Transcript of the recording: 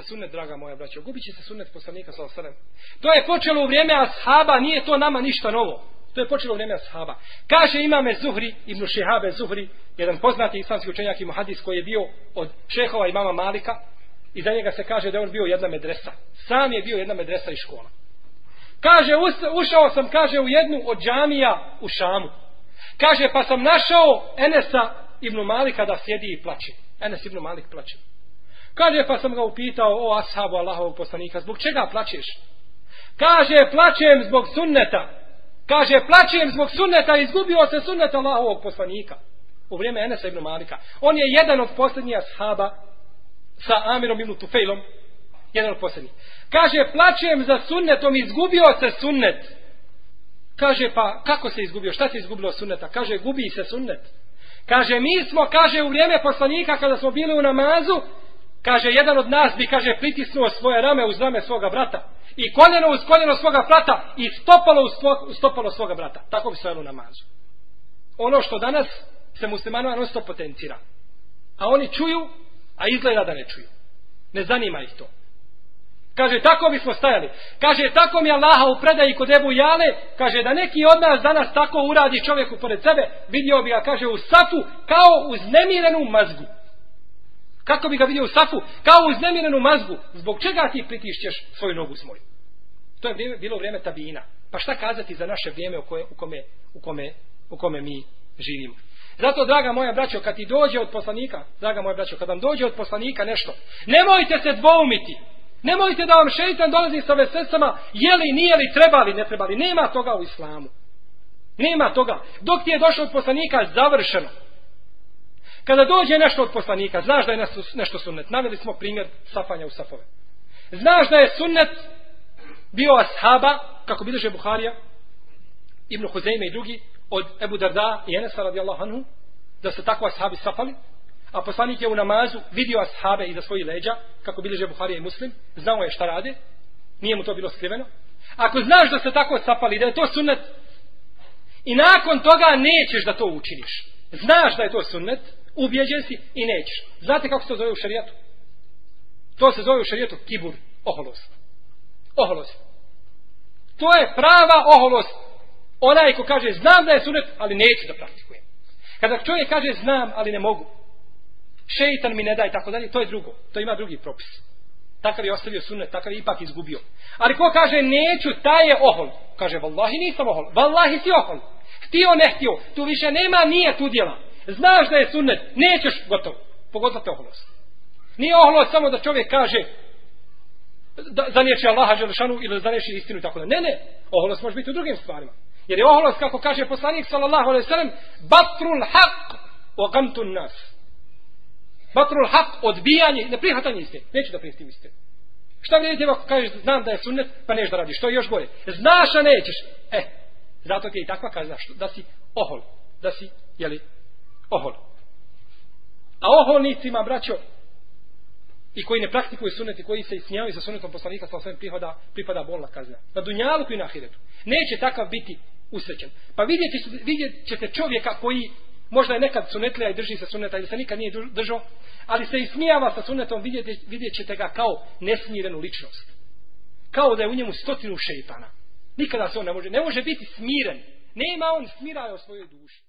sunnet, draga moja braćo, gubit će se sunnet poslanika sallallahu alejhi ve sellem. To je počelo u vrijeme ashaba, nije to nama ništa novo. To je počelo u vrijeme ashaba. Kaže imame Zuhri, Ibn Šihabe Zuhri, jedan poznati islamski učenjak i muhadis koji je bio od šehova imama Malika, i za njega se kaže da je on bio jedna medresa. Sam je bio jedna medresa i škola. Kaže, ušao sam, kaže, u jednu od džamija u Šamu. Kaže, pa sam našao Enesa ibn Malika da sjedi i plače. Enes ibn Malik plače. Kaže, pa sam ga upitao, o ashabu Allahovog poslanika, zbog čega plačeš? Kaže, plačem zbog sunneta. Kaže, plačem zbog sunneta, izgubio se sunnet Allahovog poslanika. U vrijeme Enesa ibn Malika. On je jedan od posljednjih ashaba sa Amirom ibn Tufejlom. Jedan od posljednjih. Kaže, plačem za sunnetom, izgubio se sunnet. Kaže, pa kako se izgubio? Šta se izgubilo sunneta? Kaže, gubi se sunnet. Kaže, mi smo, kaže, u vrijeme poslanika kada smo bili u namazu, kaže, jedan od nas bi, kaže, pritisnuo svoje rame uz rame svoga brata. I koljeno uz koljeno svoga brata i stopalo uz stopalo svoga brata. Tako bi stojalo u namazu. Ono što danas se muslimanima non stop potencira. A oni čuju, a izgleda da ne čuju. Ne zanima ih to. Kaže, tako bismo stajali. Kaže, tako mi Allaha u predaji kod Ebu Jale, kaže, da neki od nas danas tako uradi čovjeku pored sebe, vidio bi ga, kaže, u safu kao uznemirenu mazgu. Kako bi ga vidio u safu? Kao uznemirenu mazgu. Zbog čega ti pritišćeš svoju nogu s moju? To je bilo vrijeme tabina. Pa šta kazati za naše vrijeme u kome mi živimo? Zato, draga moja braćo, kad ti dođe od poslanika, draga moja braćo, kad vam dođe od poslanika nešto, nemojte se dvoumiti. Nemojte da vam šeitan dolazi sa veselsama, je li, nije li, treba li, ne treba li. Nema toga u islamu. Nema toga. Dok ti je došlo od poslanika, završeno. Kada dođe nešto od poslanika, znaš da je nešto sunnet. Naveli smo primjer safanja u safove. Znaš da je sunnet bio ashaba, kako bilježe Buharija, Ibn Huzeyme i drugi, od Ebu Darda i Enesa radijallahu anhu, da se tako ashabi safali, a poslanik je u namazu vidio ashabe iza svojih leđa, kako bilježe Buharija i Muslim, znao je šta rade, nije mu to bilo skriveno. Ako znaš da se tako safali, da je to sunnet, i nakon toga nećeš da to učiniš. Znaš da je to sunnet, ubijeđen si i nećeš. Znate kako se to zove u šerijatu? To se zove u šerijatu kibur, oholost. Oholost. To je prava oholost. Onaj ko kaže znam da je sunnet, ali neću da praktikujem. Kada čovjek kaže znam, ali ne mogu, šeitan mi ne daje, tako dalje, to je drugo. To ima drugi propis. Takav je ostavio sunnet, takav je ipak izgubio. Ali ko kaže neću, taj je ohol. Kaže, vallahi nisam ohol. Vallahi si ohol. Htio, ne htio. Tu više nema nije tu djela. Znaš da je sunnet, nećeš, gotovo. Pogotovo te oholost. Nije oholost samo da čovjek kaže zaniječi Allaha dželešanu ili zaniječi istinu i tako da. Ne. Oholost može biti u drugim stvarima. Jer je oholost, kako kaže poslanik sallallahu alejhi ve sellem, batrul haq wa gamtun nas. Batrul haq, odbijanje, neprihvatanje istine. Neću da prihvatim istinu. Šta vidite ako kažeš znam da je sunnet, pa neš da radiš. To je još gore. Znaš, a nećeš. Zato ti je i takva kazna da si ohol. Da si, jeli, ohol. A oholnicima, braćo, i koji ne praktikuju sunnet i koji se ismijavaju sa sunnetom poslanika sa svojim pripada bolna kazna. Na dunjaluku i na ahiretu. Neće takav biti usrećen. Pa vidjet ćete čovjeka koji možda je nekad sunnetlija i drži se sunneta ili se nikad nije držao, ali se ismijava sa sunnetom, vidjet ćete ga kao nesmirenu ličnost. Kao da je u njemu 100 šejtana. Nikada se on ne može biti smiren. Nema on smiraja u svojoj duši.